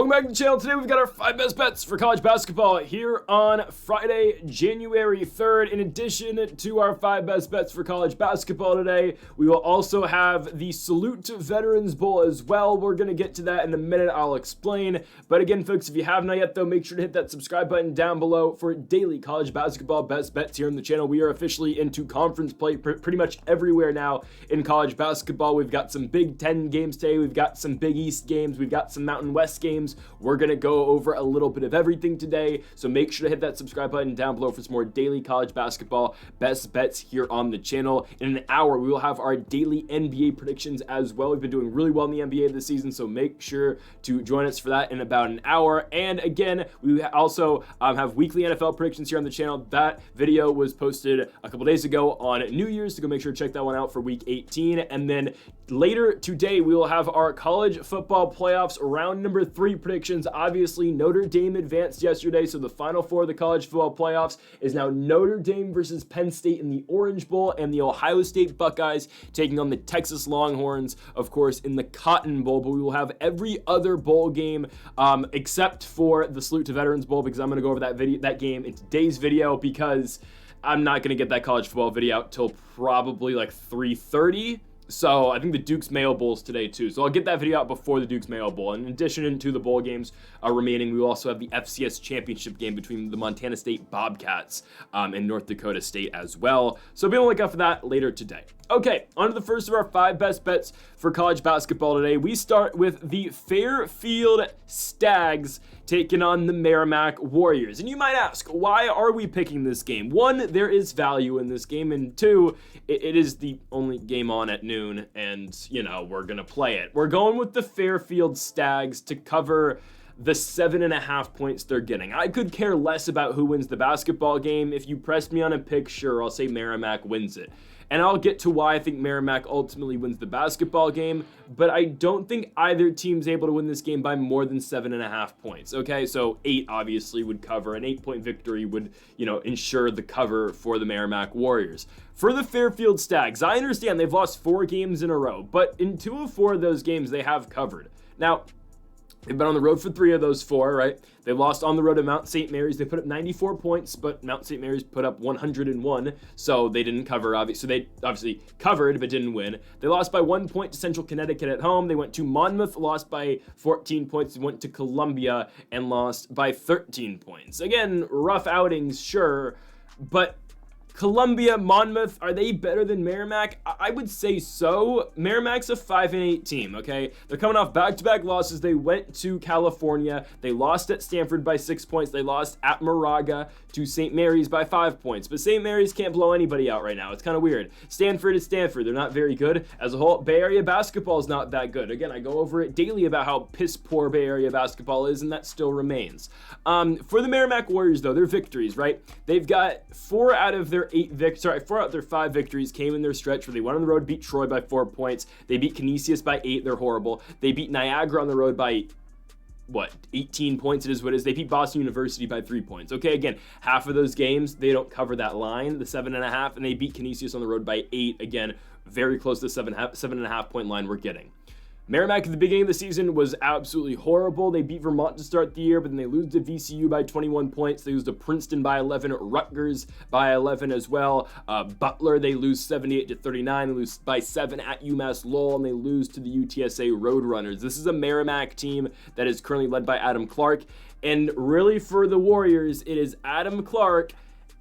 Welcome back to the channel. Today we've got our 5 best bets for college basketball here on Friday, January 3rd. In addition to our 5 best bets for college basketball today, we will also have the Salute to Veterans Bowl as well. We're going to get to that in a minute. I'll explain. But again, folks, if you have not yet, though, make sure to hit that subscribe button down below for daily college basketball best bets here on the channel. We are officially into conference play pretty much everywhere now in college basketball. We've got some Big Ten games today. We've got some Big East games. We've got some Mountain West games. We're going to go over a little bit of everything today, so make sure to hit that subscribe button down below for some more daily college basketball best bets here on the channel. In an hour, we will have our daily NBA predictions as well. We've been doing really well in the NBA this season, so make sure to join us for that in about an hour. And again, we also have weekly NFL predictions here on the channel. That video was posted a couple days ago on New Year's, so go make sure to check that one out for week 18. And then later today, we will have our college football playoffs round number 3 predictions. Obviously, Notre Dame advanced yesterday, so the final 4 of the college football playoffs is now Notre Dame versus Penn State in the Orange Bowl, and the Ohio State Buckeyes taking on the Texas Longhorns, of course, in the Cotton Bowl. But we will have every other bowl game except for the Salute to Veterans Bowl, because I'm going to go over that game in today's video, because I'm not going to get that college football video out till probably like 3:30. So I think the Duke's Mayo Bowl's today too. So I'll get that video out before the Duke's Mayo Bowl. In addition to the bowl games remaining, we will also have the FCS championship game between the Montana State Bobcats and North Dakota State as well. So be on the lookout for that later today. Okay, on to the first of our 5 best bets for college basketball today. We start with the Fairfield Stags taking on the Merrimack Warriors. And you might ask, why are we picking this game? 1, there is value in this game, and 2, it is the only game on at noon, and, you know, we're going to play it. We're going with the Fairfield Stags to cover the 7.5 points they're getting. I could care less about who wins the basketball game. If you pressed me on a pick, sure, I'll say Merrimack wins it. And I'll get to why I think Merrimack ultimately wins the basketball game, but I don't think either team's able to win this game by more than 7.5 points, okay? So 8 obviously would cover. An 8-point victory would, you know, ensure the cover for the Merrimack Warriors. For the Fairfield Stags, I understand they've lost 4 games in a row, but in 2 of 4 of those games, they have covered. Now, they've been on the road for 3 of those 4, right? They lost on the road to Mount St. Mary's. They put up 94 points, but Mount St. Mary's put up 101, so they didn't cover. So they obviously covered, but didn't win. They lost by 1 point to Central Connecticut at home. They went to Monmouth, lost by 14 points. They went to Columbia and lost by 13 points. Again, rough outings, sure, but Columbia, Monmouth, are they better than Merrimack? I would say so. Merrimack's a 5-8 team, okay? They're coming off back-to-back losses. They went to California. They lost at Stanford by 6 points. They lost at Moraga to St. Mary's by 5 points. But St. Mary's can't blow anybody out right now. It's kind of weird. Stanford is Stanford. They're not very good. As a whole, Bay Area basketball is not that good. Again, I go over it daily about how piss-poor Bay Area basketball is, and that still remains. For the Merrimack Warriors, though, their victories, right? They've got 4 out of their 4 out of their 5 victories came in their stretch where they went on the road, beat Troy by 4 points. They beat Canisius by 8. They're horrible. They beat Niagara on the road by 18 points. It is what it is. They beat Boston University by 3 points. Okay, again, half of those games, they don't cover that line, the 7.5, and they beat Canisius on the road by 8. Again, very close to the 7.5 point line we're getting. Merrimack at the beginning of the season was absolutely horrible. They beat Vermont to start the year, but then they lose to VCU by 21 points. They lose to Princeton by 11, Rutgers by 11 as well. Butler, they lose 78-39. They lose by 7 at UMass Lowell, and they lose to the UTSA Roadrunners. This is a Merrimack team that is currently led by Adam Clark. And really for the Warriors, it is Adam Clark,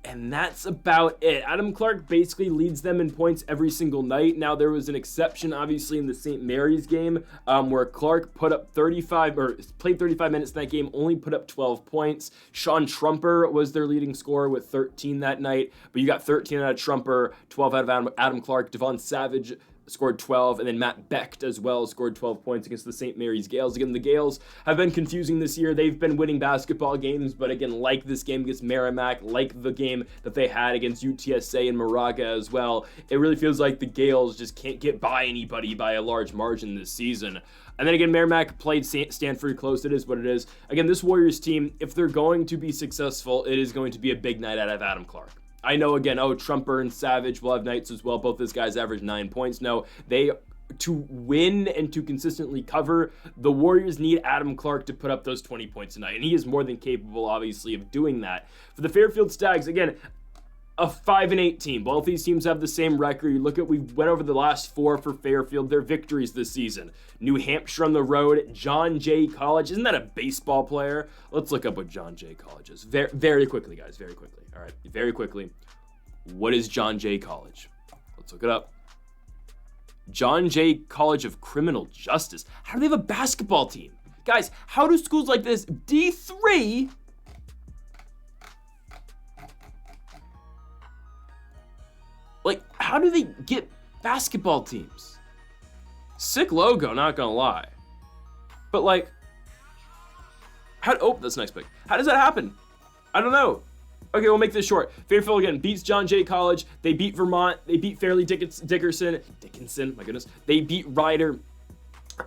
and that's about it. Adam Clark basically leads them in points every single night. Now, there was an exception, obviously, in the St. Mary's game where Clark played 35 minutes in that game, only put up 12 points. Sean Trumper was their leading scorer with 13 that night, but you got 13 out of Trumper, 12 out of Adam Clark. Devon Savage scored 12, and then Matt Becht as well scored 12 points against the St. Mary's Gales. Again, the Gales have been confusing this year. They've been winning basketball games, but again, like this game against Merrimack, like the game that they had against UTSA and Moraga as well, it really feels like the Gales just can't get by anybody by a large margin this season. And then again, Merrimack played Stanford close. It is what it is. Again, this Warriors team, if they're going to be successful, it is going to be a big night out of Adam Clark. I know, again, Trumper and Savage will have nights as well. Both those guys average 9 points. No, they to win and to consistently cover, the Warriors need Adam Clark to put up those 20 points tonight, and he is more than capable, obviously, of doing that. For the Fairfield Stags, again, a 5-8 team. Both these teams have the same record. You look at, we went over the last 4 for Fairfield, their victories this season. New Hampshire on the road, John Jay College. Isn't that a baseball player? Let's look up what John Jay College is. Very, very quickly, guys, very quickly. All right, very quickly. What is John Jay College? Let's look it up. John Jay College of Criminal Justice. How do they have a basketball team? Guys, how do schools like this, D3, like, how do they get basketball teams? Sick logo, not gonna lie. But like, that's next pick. How does that happen? I don't know. Okay, we'll make this short. Fairfield again beats John Jay College. They beat Vermont. They beat Fairleigh Dickinson, my goodness. They beat Ryder.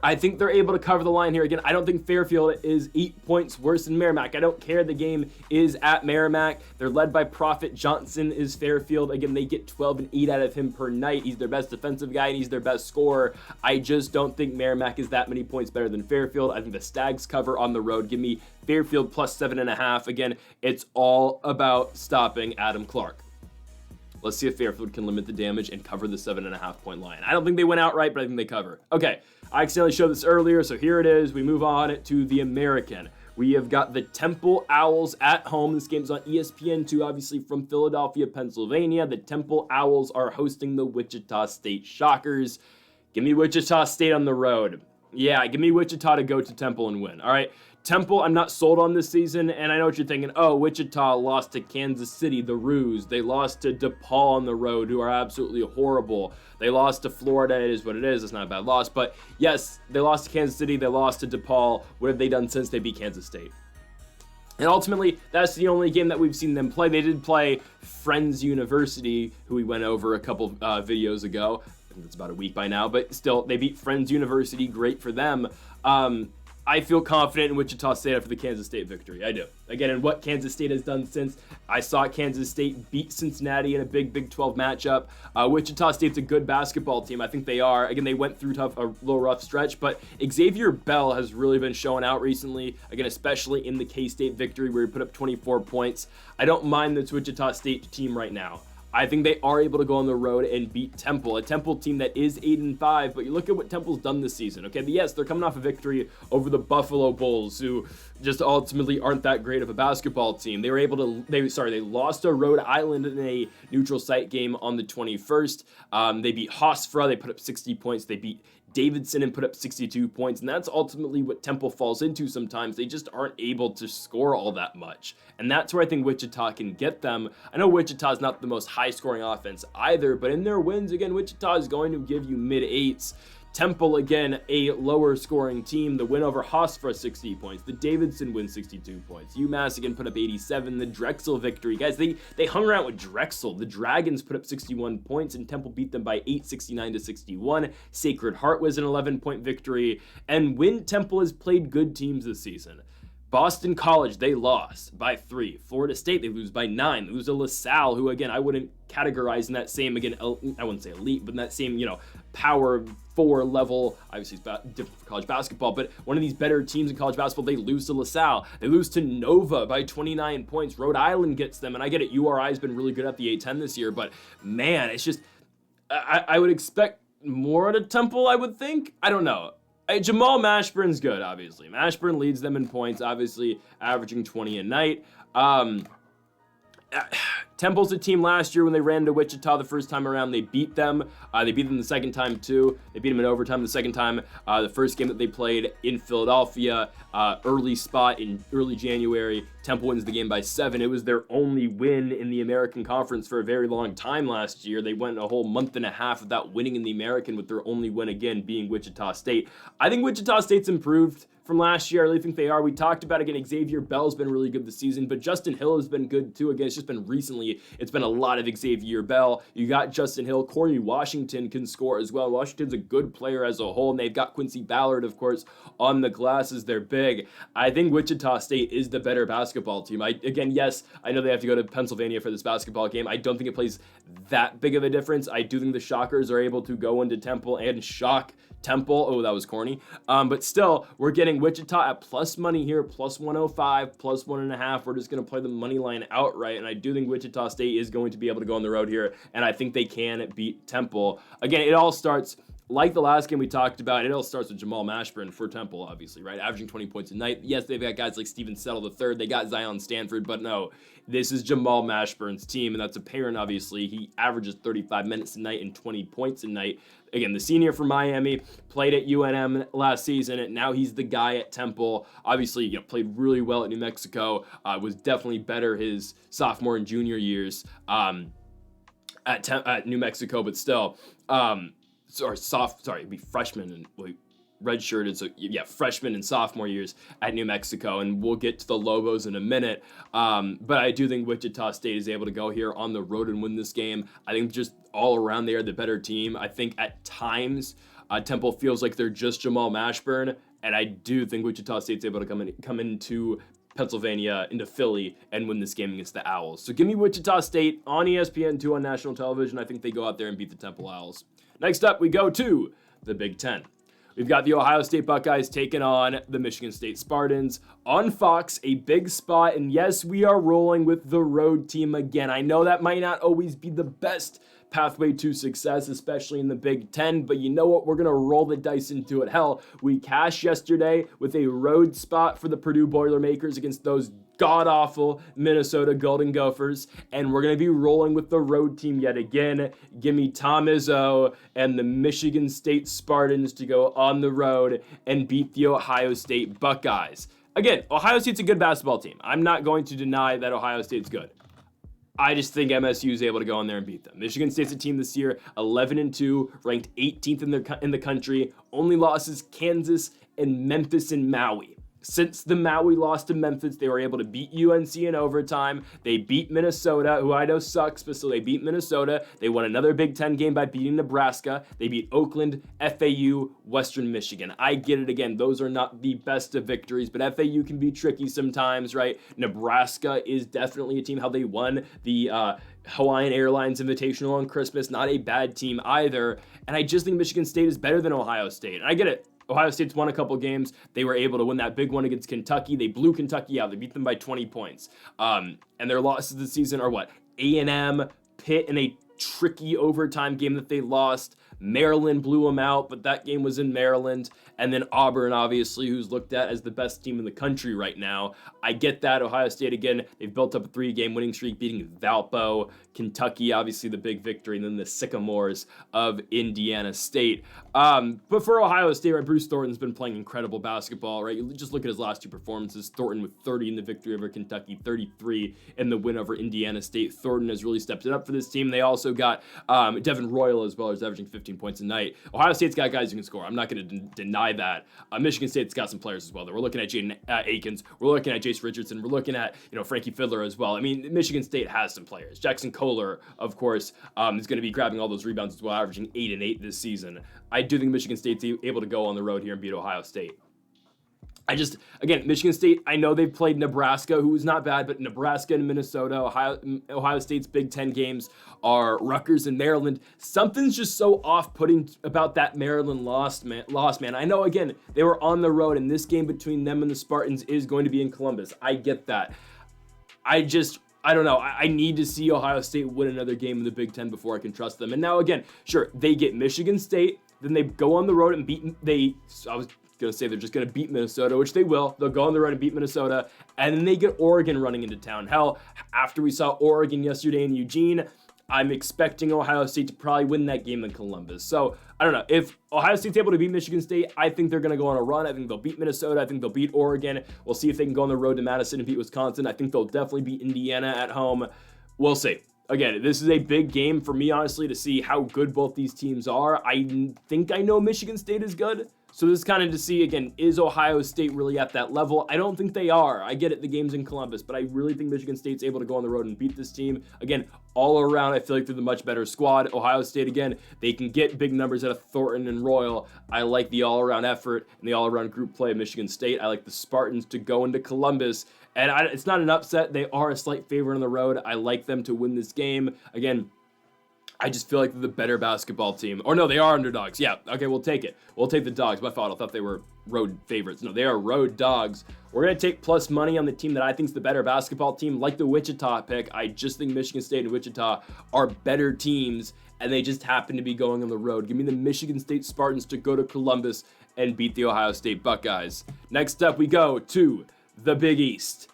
I think they're able to cover the line here. Again, I don't think Fairfield is 8 points worse than Merrimack. I don't care. The game is at Merrimack. They're led by Prophet Johnson is Fairfield. Again, they get 12 and 8 out of him per night. He's their best defensive guy, and he's their best scorer. I just don't think Merrimack is that many points better than Fairfield. I think the Stags cover on the road. Give me Fairfield plus 7.5. Again, it's all about stopping Adam Clark. Let's see if Fairfield can limit the damage and cover the 7.5 point line. I don't think they went outright, but I think they cover. Okay, I accidentally showed this earlier, so here it is. We move on to the American. We have got the Temple Owls at home. This game's on ESPN2, obviously from Philadelphia, Pennsylvania. The Temple Owls are hosting the Wichita State Shockers. Give me Wichita State on the road. Yeah, give me Wichita to go to Temple and win. All right, Temple, I'm not sold on this season, and I know what you're thinking. Oh, Wichita lost to Kansas City, the Roos. They lost to DePaul on the road, who are absolutely horrible. They lost to Florida. It is what it is. It's not a bad loss. But yes, they lost to Kansas City. They lost to DePaul. What have they done since they beat Kansas State? And ultimately, that's the only game that we've seen them play. They did play Friends University, who we went over a couple videos ago. I think it's about a week by now. But still, they beat Friends University. Great for them. I feel confident in Wichita State after the Kansas State victory. I do. Again, and what Kansas State has done since, I saw Kansas State beat Cincinnati in a big Big 12 matchup. Wichita State's a good basketball team. I think they are. Again, they went through a little rough stretch, but Xavier Bell has really been showing out recently. Again, especially in the K-State victory where he put up 24 points. I don't mind this Wichita State team right now. I think they are able to go on the road and beat Temple, a Temple team that is 8-5, but you look at what Temple's done this season, okay? But yes, they're coming off a victory over the Buffalo Bulls, who just ultimately aren't that great of a basketball team. They were able to, they lost to Rhode Island in a neutral site game on the 21st. They beat Hofstra, they put up 60 points. They beat Davidson and put up 62 points, and that's ultimately what Temple falls into sometimes. They just aren't able to score all that much, and that's where I think Wichita can get them. I know Wichita's not the most high-scoring offense either, but in their wins, again, Wichita is going to give you mid-8s. Temple, again, a lower-scoring team. The win over Hofstra, 60 points. The Davidson win, 62 points. UMass, again, put up 87. The Drexel victory. Guys, they hung around with Drexel. The Dragons put up 61 points, and Temple beat them by 8, 69-61. Sacred Heart was an 11-point victory. And when Temple has played good teams this season, Boston College, they lost by 3. Florida State, they lose by 9. They lose to LaSalle, who, again, I wouldn't categorize in that same, again, I wouldn't say elite, but in that same, power 4 level. Obviously, it's different for college basketball, but one of these better teams in college basketball, they lose to LaSalle. They lose to Nova by 29 points. Rhode Island gets them, and I get it, URI has been really good at the A-10 this year, but, man, it's just, I would expect more at a Temple, I would think. I don't know. Jamal Mashburn's good, obviously. Mashburn leads them in points, obviously averaging 20 a night. Temple's a team last year when they ran to Wichita the first time around. They beat them. They beat them the second time, too. They beat them in overtime the second time. The first game that they played in Philadelphia, early spot in early January. Temple wins the game by 7. It was their only win in the American Conference for a very long time last year. They went a whole month and a half without winning in the American, with their only win again being Wichita State. I think Wichita State's improved from last year. I really think they are. We talked about, again, Xavier Bell's been really good this season, but Justin Hill has been good too. Again, it's just been recently, it's been a lot of Xavier Bell. You got Justin Hill. Corey Washington can score as well. Washington's a good player as a whole, and they've got Quincy Ballard, of course, on the glass as their big. I think Wichita State is the better basketball basketball team. Yes, I know they have to go to Pennsylvania for this basketball game. I don't think it plays that big of a difference. I do think the Shockers are able to go into Temple and shock Temple. Oh, that was corny. But still, we're getting Wichita at plus money here, plus 105, plus 1.5. We're just going to play the money line outright, and I do think Wichita State is going to be able to go on the road here, and I think they can beat Temple. Again, it all starts, like the last game we talked about, it all starts with Jamal Mashburn for Temple, obviously, right? Averaging 20 points a night. Yes, they've got guys like Steven Settle III. They got Zion Stanford, but no, this is Jamal Mashburn's team, and that's apparent, obviously. He averages 35 minutes a night and 20 points a night. Again, the senior from Miami, played at UNM last season, and now he's the guy at Temple. Obviously, played really well at New Mexico. Was definitely better his sophomore and junior years at New Mexico, but still, it'd be freshman and redshirted, so yeah, freshman and sophomore years at New Mexico, and we'll get to the Lobos in a minute. But I do think Wichita State is able to go here on the road and win this game. I think just all around they are the better team. I think at times Temple feels like they're just Jamal Mashburn, and I do think Wichita State's able to come into Pennsylvania, into Philly, and win this game against the Owls. So give me Wichita State on ESPN2 on national television. I think they go out there and beat the Temple Owls. Next up, we go to the Big Ten. We've got the Ohio State Buckeyes taking on the Michigan State Spartans on Fox, a big spot. And yes, we are rolling with the road team again. I know that might not always be the best pathway to success, especially in the Big Ten, but you know what? We're going to roll the dice into it. Hell, we cashed yesterday with a road spot for the Purdue Boilermakers against those god-awful Minnesota Golden Gophers, and we're going to be rolling with the road team yet again. Give me Tom Izzo and the Michigan State Spartans to go on the road and beat the Ohio State Buckeyes. Again, Ohio State's a good basketball team. I'm not going to deny that Ohio State's good. I just think MSU is able to go in there and beat them. Michigan State's a team this year, 11-2, ranked 18th in the country. Only losses Kansas and Memphis and Maui. Since the Maui loss to Memphis, they were able to beat UNC in overtime. They beat Minnesota, who I know sucks, but still they beat Minnesota. They won another Big Ten game by beating Nebraska. They beat Oakland, FAU, Western Michigan. I get it again. Those are not the best of victories, but FAU can be tricky sometimes, right? Nebraska is definitely a team. How they won the Hawaiian Airlines Invitational on Christmas. Not a bad team either. And I just think Michigan State is better than Ohio State. And I get it. Ohio State's won a couple games. They were able to win that big one against Kentucky. They blew Kentucky out. They beat them by 20 points. And their losses this season are what? A&M, Pitt in a tricky overtime game that they lost. Maryland blew them out, but that game was in Maryland. And then Auburn, obviously, who's looked at as the best team in the country right now. I get that. Ohio State, again, they've built up a 3-game winning streak, beating Valpo, Kentucky, obviously the big victory, and then the Sycamores of Indiana State. But for Ohio State, right, Bruce Thornton's been playing incredible basketball, right? You just look at his last two performances. Thornton with 30 in the victory over Kentucky, 33 in the win over Indiana State. Thornton has really stepped it up for this team. They also got Devin Royal as well, who's averaging 15 points a night. Ohio State's got guys who can score. I'm not going to deny that. Michigan State's got some players as well. We're looking at Jaden Akins. We're looking at Jace Richardson. We're looking at Frankie Fiddler as well. I mean, Michigan State has some players. Jackson Kohler, of course, is going to be grabbing all those rebounds as well, averaging 8 and 8 this season. I do think Michigan State's able to go on the road here and beat Ohio State. Again, Michigan State, I know they've played Nebraska, who is not bad, but Nebraska and Minnesota, Ohio State's Big Ten games are Rutgers and Maryland. Something's just so off-putting about that Maryland loss, man. I know, again, they were on the road, and this game between them and the Spartans is going to be in Columbus. I get that. I don't know. I need to see Ohio State win another game in the Big Ten before I can trust them. And now, again, sure, they get Michigan State, then they go on the road and I was going to say they're just going to beat Minnesota, which they will. They'll go on the road and beat Minnesota, and then they get Oregon running into town. Hell, after we saw Oregon yesterday in Eugene, I'm expecting Ohio State to probably win that game in Columbus. So, I don't know. If Ohio State's able to beat Michigan State, I think they're going to go on a run. I think they'll beat Minnesota. I think they'll beat Oregon. We'll see if they can go on the road to Madison and beat Wisconsin. I think they'll definitely beat Indiana at home. We'll see. Again, this is a big game for me, honestly, to see how good both these teams are. I think I know Michigan State is good, So this is kind of to see, again, is Ohio State really at that level? I don't think they are. I get it, the game's in Columbus, but I really think Michigan State's able to go on the road and beat this team. Again, all around, I feel like they're the much better squad. Ohio State, again, they can get big numbers out of Thornton and Royal. I like the all-around effort and the all-around group play of Michigan State. I like the Spartans to go into Columbus. And it's not an upset. They are a slight favorite on the road. I like them to win this game. Again, I just feel like they're the better basketball team. Or no, they are underdogs. Yeah, okay, we'll take it. We'll take the dogs. My fault. I thought they were road favorites. No, they are road dogs. We're going to take plus money on the team that I think is the better basketball team, like the Wichita pick. I just think Michigan State and Wichita are better teams, and they just happen to be going on the road. Give me the Michigan State Spartans to go to Columbus and beat the Ohio State Buckeyes. Next up, we go to the Big East.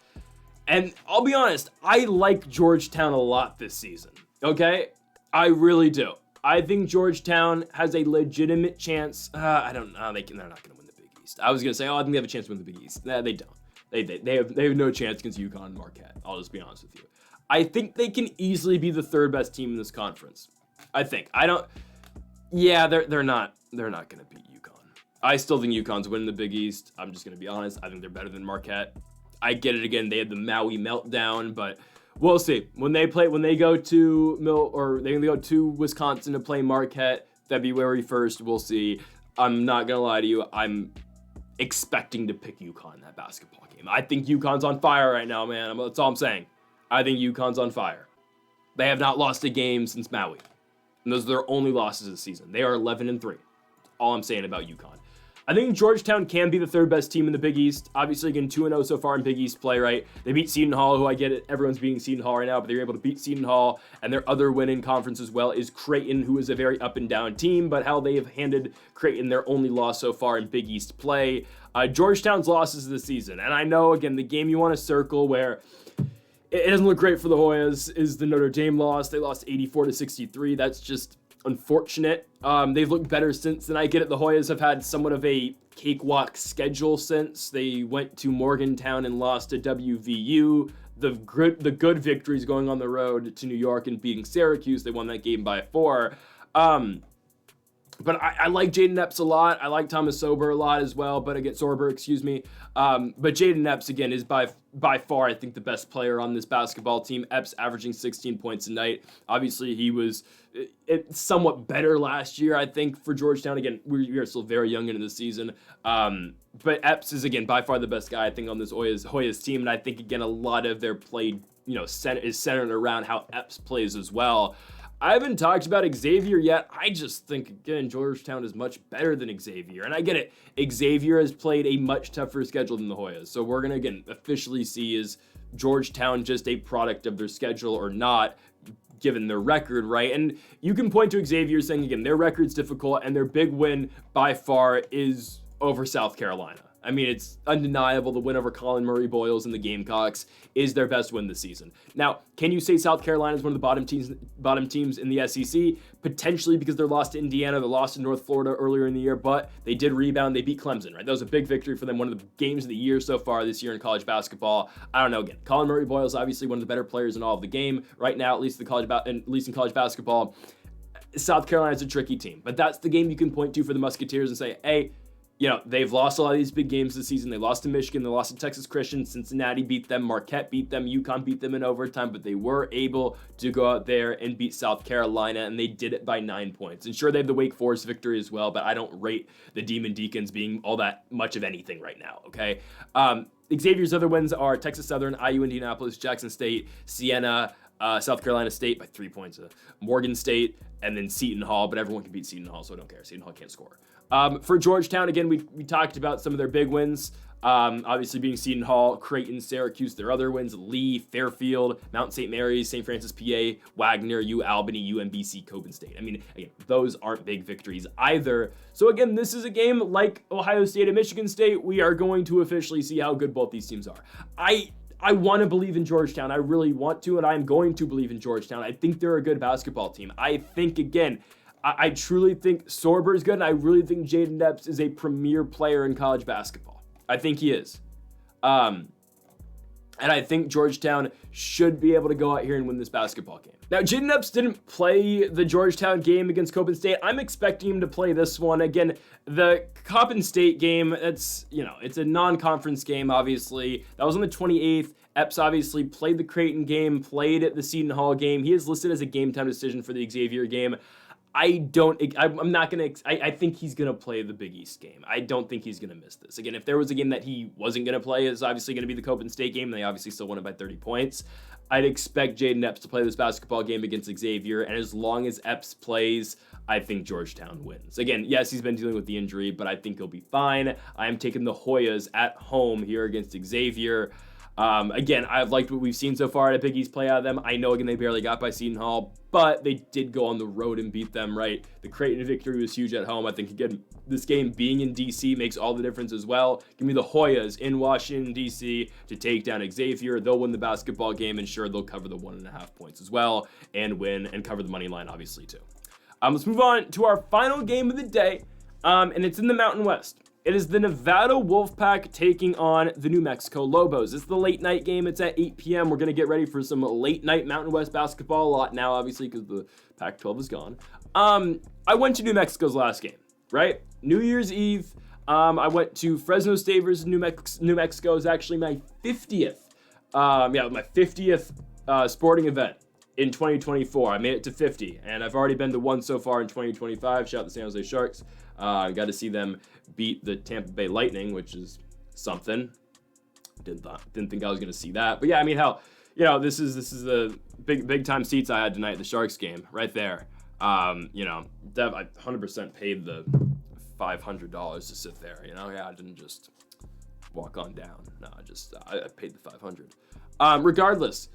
And I'll be honest, I like Georgetown a lot this season, okay? I really do. I think Georgetown has a legitimate chance. I don't know. They're not going to win the Big East. I was going to say, I think they have a chance to win the Big East. Nah, they don't. They have no chance against UConn and Marquette. I'll just be honest with you. I think they can easily be the third best team in this conference. I think. Yeah, they're not going to beat UConn. I still think UConn's winning the Big East. I'm just going to be honest. I think they're better than Marquette. I get it again. They had the Maui meltdown, but we'll see. When they go to Wisconsin to play Marquette February 1st, we'll see. I'm not going to lie to you. I'm expecting to pick UConn in that basketball game. I think UConn's on fire right now, man. That's all I'm saying. I think UConn's on fire. They have not lost a game since Maui. And those are their only losses this season. They are 11-3. That's all I'm saying about UConn. I think Georgetown can be the third best team in the Big East. Obviously, again, 2-0 so far in Big East play, right? They beat Seton Hall, who I get it. Everyone's beating Seton Hall right now, but they were able to beat Seton Hall. And their other win in conference as well is Creighton, who is a very up-and-down team, but how they have handed Creighton their only loss so far in Big East play. Georgetown's losses this season. And I know, again, the game you want to circle where it doesn't look great for the Hoyas is the Notre Dame loss. They lost 84-63. That's just unfortunate. They've looked better since, and I get it. The Hoyas have had somewhat of a cakewalk schedule since. They went to Morgantown and lost to WVU. The good victories going on the road to New York and beating Syracuse. They won that game by 4. But I like Jaden Epps a lot. I like Thomas Sorber a lot as well. But again, Sorber, excuse me. But Jaden Epps, again, is by far, I think, the best player on this basketball team. Epps averaging 16 points a night. Obviously, he was somewhat better last year, I think, for Georgetown. Again, we are still very young into the season. But Epps is, again, by far the best guy, I think, on this Hoyas team. And I think, again, a lot of their play, is centered around how Epps plays as well. I haven't talked about Xavier yet. I just think, again, Georgetown is much better than Xavier. And I get it. Xavier has played a much tougher schedule than the Hoyas. So we're going to, again, officially see is Georgetown just a product of their schedule or not, given their record, right? And you can point to Xavier saying, again, their record's difficult, and their big win by far is over South Carolina. I mean, it's undeniable. The win over Colin Murray Boyles and the Gamecocks is their best win this season. Now, can you say South Carolina is one of the bottom teams in the SEC? Potentially, because they're lost to Indiana, they lost to North Florida earlier in the year, but they did rebound. They beat Clemson, right? That was a big victory for them. One of the games of the year so far this year in college basketball. I don't know. Again, Colin Murray Boyles obviously one of the better players in all of the game right now, at least in college basketball. South Carolina's a tricky team, but that's the game you can point to for the Musketeers and say, hey, they've lost a lot of these big games this season. They lost to Michigan. They lost to Texas Christian. Cincinnati beat them. Marquette beat them. UConn beat them in overtime. But they were able to go out there and beat South Carolina, and they did it by 9 points. And sure, they have the Wake Forest victory as well, but I don't rate the Demon Deacons being all that much of anything right now, okay? Xavier's other wins are Texas Southern, IU Indianapolis, Jackson State, Siena, South Carolina State by 3 points, Morgan State, and then Seton Hall, but everyone can beat Seton Hall, so I don't care. Seton Hall can't score. For Georgetown, again, we talked about some of their big wins. Obviously being Seton Hall, Creighton, Syracuse, their other wins, Lee, Fairfield, Mount St. Mary's, St. Francis, PA, Wagner, UAlbany, UMBC, Copen State. I mean, again, those aren't big victories either. So again, this is a game like Ohio State and Michigan State. We are going to officially see how good both these teams are. I want to believe in Georgetown. I really want to, and I'm going to believe in Georgetown. I think they're a good basketball team. I think, again, I truly think Sorber is good, and I really think Jaden Epps is a premier player in college basketball. I think he is. And I think Georgetown should be able to go out here and win this basketball game. Now, Jaden Epps didn't play the Georgetown game against Coppin State. I'm expecting him to play this one. Again, the Coppin State game, it's a non-conference game, obviously. That was on the 28th. Epps obviously played the Creighton game, played the Seton Hall game. He is listed as a game time decision for the Xavier game. I think he's going to play the Big East game. I don't think he's going to miss this. Again, if there was a game that he wasn't going to play, it's obviously going to be the Coppin State game. They obviously still won it by 30 points. I'd expect Jaden Epps to play this basketball game against Xavier, and as long as Epps plays, I think Georgetown wins. Again, yes, he's been dealing with the injury, but I think he'll be fine. I am taking the Hoyas at home here against Xavier. Again, I've liked what we've seen so far at a Big East play out of them. I know, again, they barely got by Seton Hall, but they did go on the road and beat them, right? The Creighton victory was huge at home. I think, again, this game being in D.C. makes all the difference as well. Give me the Hoyas in Washington, D.C. to take down Xavier. They'll win the basketball game, and sure, they'll cover the 1.5 points as well and win and cover the money line, obviously, too. Let's move on to our final game of the day, and it's in the Mountain West. It is the Nevada Wolfpack taking on the New Mexico Lobos. It's the late night game. It's at 8 p.m. We're going to get ready for some late night Mountain West basketball. A lot now, obviously, because the Pac-12 is gone. I went to New Mexico's last game, right? New Year's Eve. I went to Fresno State versus New Mexico. Is actually my 50th. My 50th sporting event in 2024. I made it to 50, and I've already been to one so far in 2025. Shout out the San Jose Sharks. I got to see them beat the Tampa Bay Lightning, which is something. Didn't think I was going to see that. But yeah, I mean, hell, this is the big time seats I had tonight at the Sharks game right there. I 100% paid the $500 to sit there. I didn't just walk on down. No, I paid the $500. Regardless,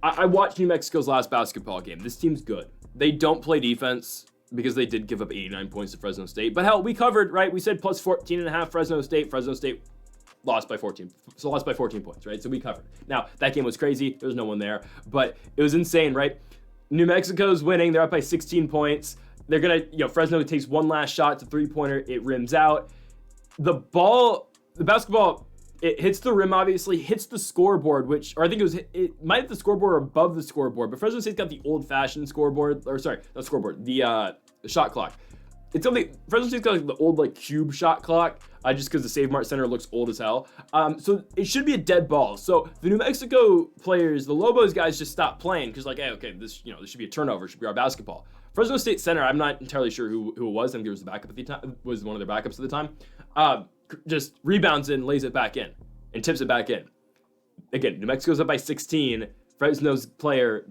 I watched New Mexico's last basketball game. This team's good. They don't play defense, because they did give up 89 points to Fresno State. But hell, we covered, right? We said plus 14.5 Fresno State. Fresno State lost by 14. So lost by 14 points, right? So we covered. Now, that game was crazy. There was no one there. But it was insane, right? New Mexico's winning. They're up by 16 points. They're going to, Fresno takes one last shot to three-pointer. It rims out. The basketball, it hits the rim, obviously, hits the scoreboard, I think it might hit the scoreboard or above the scoreboard, but Fresno State's got the old-fashioned scoreboard, not scoreboard, the shot clock. Fresno State's got the old, cube shot clock, just because the Save Mart Center looks old as hell. So it should be a dead ball. So the New Mexico players, the Lobos guys just stopped playing, because hey, okay, this should be a turnover, it should be our basketball. Fresno State center, I'm not entirely sure who it was. I think it was the backup at the time, was one of their backups at the time. Just rebounds in, lays it back in, and tips it back in. Again, New Mexico's up by 16. Fresno's player,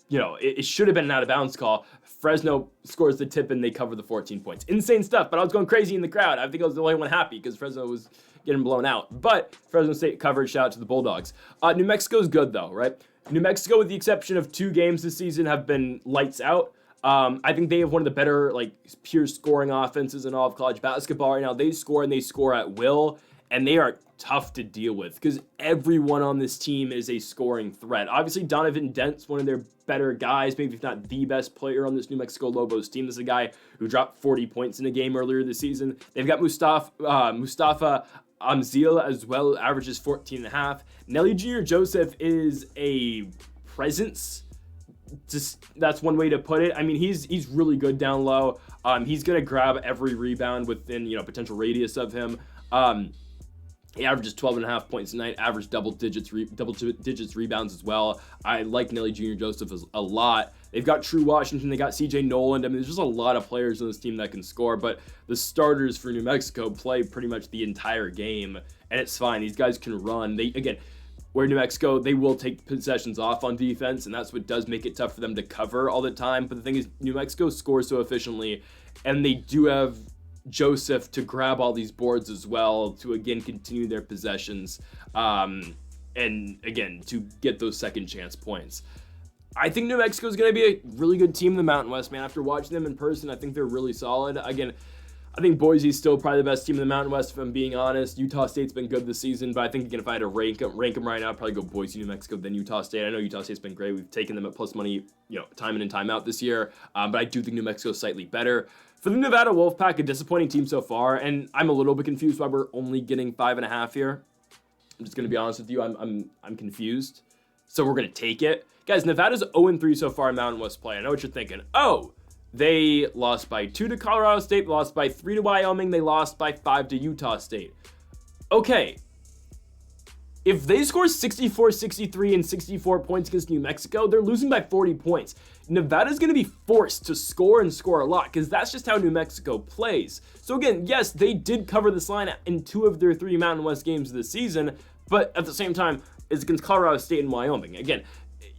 it should have been an out-of-bounds call. Fresno scores the tip, and they cover the 14 points. Insane stuff, but I was going crazy in the crowd. I think I was the only one happy because Fresno was getting blown out. But Fresno State covered. Shout out to the Bulldogs. New Mexico's good, though, right? New Mexico, with the exception of 2 games this season, have been lights out. I think they have one of the better, pure scoring offenses in all of college basketball right now. They score, and they score at will, and they are tough to deal with because everyone on this team is a scoring threat. Obviously, Donovan Dent's one of their better guys, maybe if not the best player on this New Mexico Lobos team. This is a guy who dropped 40 points in a game earlier this season. They've got Mustafa Amzil as well, averages 14.5. Nelly Jr. Joseph is a presence. That's one way to put it. I mean, he's really good down low. He's gonna grab every rebound within potential radius of him. He averages 12.5 points tonight. Averaged double digits rebounds as well. I like Nelly Jr. Joseph a lot. They've got True Washington. They got C.J. Noland. I mean, there's just a lot of players on this team that can score. But the starters for New Mexico play pretty much the entire game, and it's fine. These guys can run. Where New Mexico, they will take possessions off on defense, and that's what does make it tough for them to cover all the time. But the thing is, New Mexico scores so efficiently, and they do have Joseph to grab all these boards as well to, again, continue their possessions, and, again, to get those second chance points. I think New Mexico is going to be a really good team in the Mountain West, man. After watching them in person, I think they're really solid. Again, I think Boise's still probably the best team in the Mountain West, if I'm being honest. Utah State's been good this season, but I think, again, if I had to rank them right now, I'd probably go Boise, New Mexico, then Utah State. I know Utah State's been great. We've taken them at plus money, time in and time out this year, but I do think New Mexico's slightly better. For the Nevada Wolfpack, a disappointing team so far, and I'm a little bit confused why we're only getting 5.5 here. I'm just going to be honest with you. I'm confused. So we're going to take it. Guys, Nevada's 0-3 so far in Mountain West play. I know what you're thinking. Oh, they lost by 2 to Colorado State, lost by 3 to Wyoming, they lost by 5 to Utah State. Okay. If they score 64, 63, and 64 points against New Mexico, they're losing by 40 points. Nevada's going to be forced to score and score a lot because that's just how New Mexico plays. So again, yes, they did cover this line in 2 of their 3 Mountain West games of the season, but at the same time, it's against Colorado State and Wyoming. Again,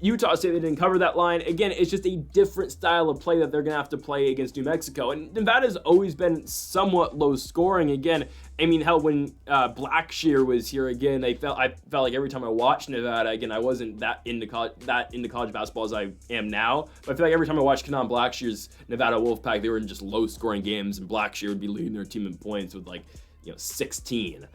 Utah State, they didn't cover that line. Again, it's just a different style of play that they're going to have to play against New Mexico. And Nevada's always been somewhat low scoring. Again, I mean, hell, when Blackshear was here again, I felt like every time I watched Nevada, again, I wasn't that into college basketball as I am now. But I feel like every time I watched Kenan Blackshear's Nevada Wolfpack, they were in just low scoring games, and Blackshear would be leading their team in points with 16.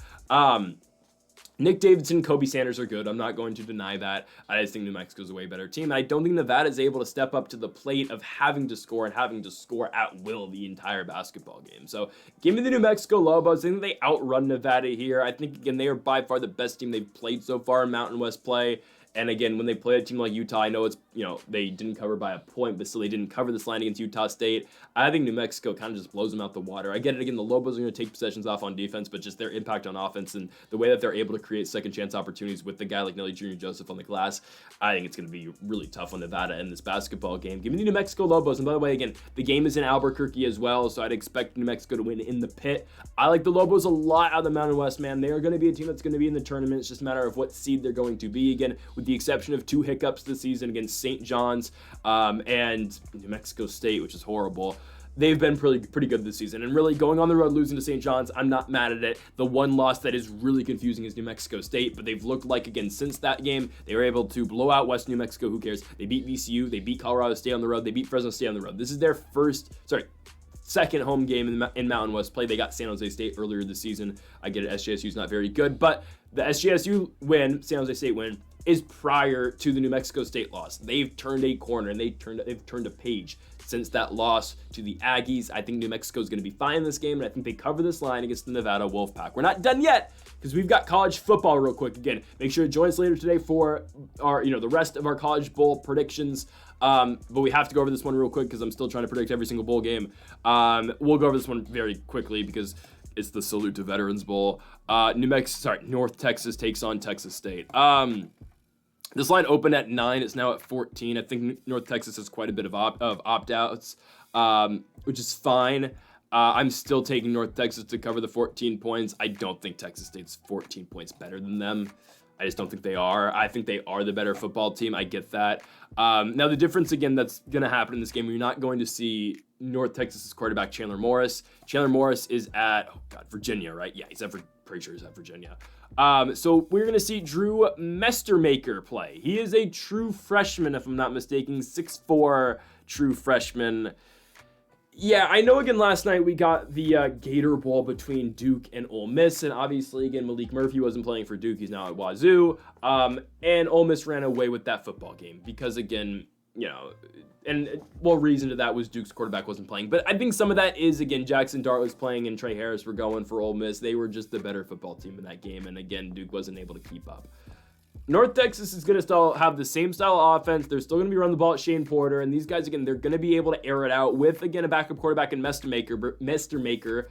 Nick Davidson, Kobe Sanders are good. I'm not going to deny that. I just think New Mexico's a way better team. I don't think Nevada is able to step up to the plate of having to score and having to score at will the entire basketball game. So give me the New Mexico Lobos. I think they outrun Nevada here. I think, again, they are by far the best team they've played so far in Mountain West play. And again, when they play a team like Utah, I know it's, they didn't cover by a point, but still they didn't cover this line against Utah State. I think New Mexico kind of just blows them out the water. I get it, again, the Lobos are going to take possessions off on defense, but just their impact on offense and the way that they're able to create second chance opportunities with the guy like Nelly Jr. Joseph on the glass, I think it's going to be really tough on Nevada in this basketball game. Give me the New Mexico Lobos. And by the way, again, the game is in Albuquerque as well, so I'd expect New Mexico to win in the pit. I like the Lobos a lot out of the Mountain West, man. They are going to be a team that's going to be in the tournament. It's just a matter of what seed they're going to be. Again, with the exception of 2 hiccups this season against St. John's and New Mexico State, which is horrible. They've been pretty good this season. And really, going on the road, losing to St. John's, I'm not mad at it. The one loss that is really confusing is New Mexico State, but they've looked like, again, since that game, they were able to blow out West New Mexico. Who cares? They beat VCU. They beat Colorado State on the road. They beat Fresno State on the road. This is their second home game in Mountain West play. They got San Jose State earlier this season. I get it, SJSU's not very good, but the SJSU win, San Jose State win, is prior to the New Mexico State loss. They've turned a corner, and they've turned a page since that loss to the Aggies. I think New Mexico is going to be fine in this game, and I think they cover this line against the Nevada Wolfpack. We're not done yet, because we've got college football real quick. Again, make sure to join us later today for our, the rest of our college bowl predictions. But we have to go over this one real quick because I'm still trying to predict every single bowl game. We'll go over this one very quickly because it's the Salute to Veterans Bowl. North Texas takes on Texas State. This line opened at 9. It's now at 14. I think North Texas has quite a bit of opt-outs, which is fine. I'm still taking North Texas to cover the 14 points. I don't think Texas State's 14 points better than them. I just don't think they are. I think they are the better football team. I get that. Now, the difference, again, that's going to happen in this game, you're not going to see North Texas's quarterback, Chandler Morris. Chandler Morris is at, Virginia, right? Yeah, pretty sure he's at Virginia. So we're going to see Drew Mestermaker play. He is a true freshman, if I'm not mistaken, 6'4", true freshman. Yeah, I know, again, last night we got the Gator Bowl between Duke and Ole Miss, and obviously, again, Malik Murphy wasn't playing for Duke. He's now at Wazoo, and Ole Miss ran away with that football game because, again, reason to that was Duke's quarterback wasn't playing. But I think some of that is, again, Jackson Dart was playing and Trey Harris were going for Ole Miss. They were just the better football team in that game, and, again, Duke wasn't able to keep up. North Texas is going to still have the same style of offense. They're still going to be running the ball at Shane Porter, and these guys, again, they're going to be able to air it out with, again, a backup quarterback in Messmaker,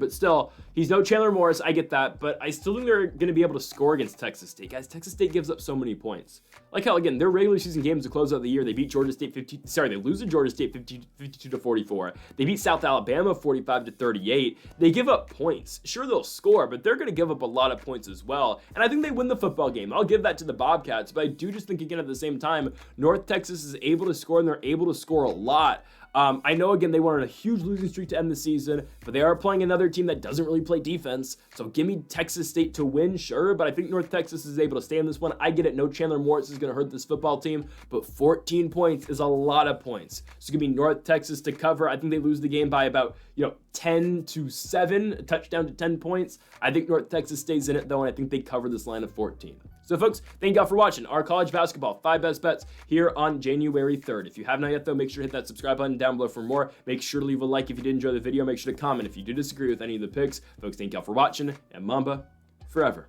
but still, he's no Chandler Morris. I get that, but I still think they're going to be able to score against Texas State. Guys, Texas State gives up so many points. Like how, again, their regular season games to close out the year, they beat Georgia State they lose to Georgia State 52-44. They beat South Alabama 45-38. They give up points. Sure, they'll score, but they're going to give up a lot of points as well, and I think they win the football game. I'll give that to the Bobcats, but I do just think, again, at the same time, North Texas is able to score, and they're able to score a lot. I know, again, they went on a huge losing streak to end the season, but they are playing another team that doesn't really play defense, so give me Texas State to win, sure, but I think North Texas is able to stay in this one. I get it, no Chandler Morris is going to hurt this football team, but 14 points is a lot of points. So give me North Texas to cover. I think they lose the game by about, 10-7, a touchdown to 10 points. I think North Texas stays in it, though, and I think they cover this line of 14. So, folks, thank y'all for watching our college basketball 5 best bets here on January 3rd. If you have not yet, though, make sure to hit that subscribe button down below for more. Make sure to leave a like if you did enjoy the video. Make sure to comment if you do disagree with any of the picks. Folks, thank y'all for watching, and Mamba forever.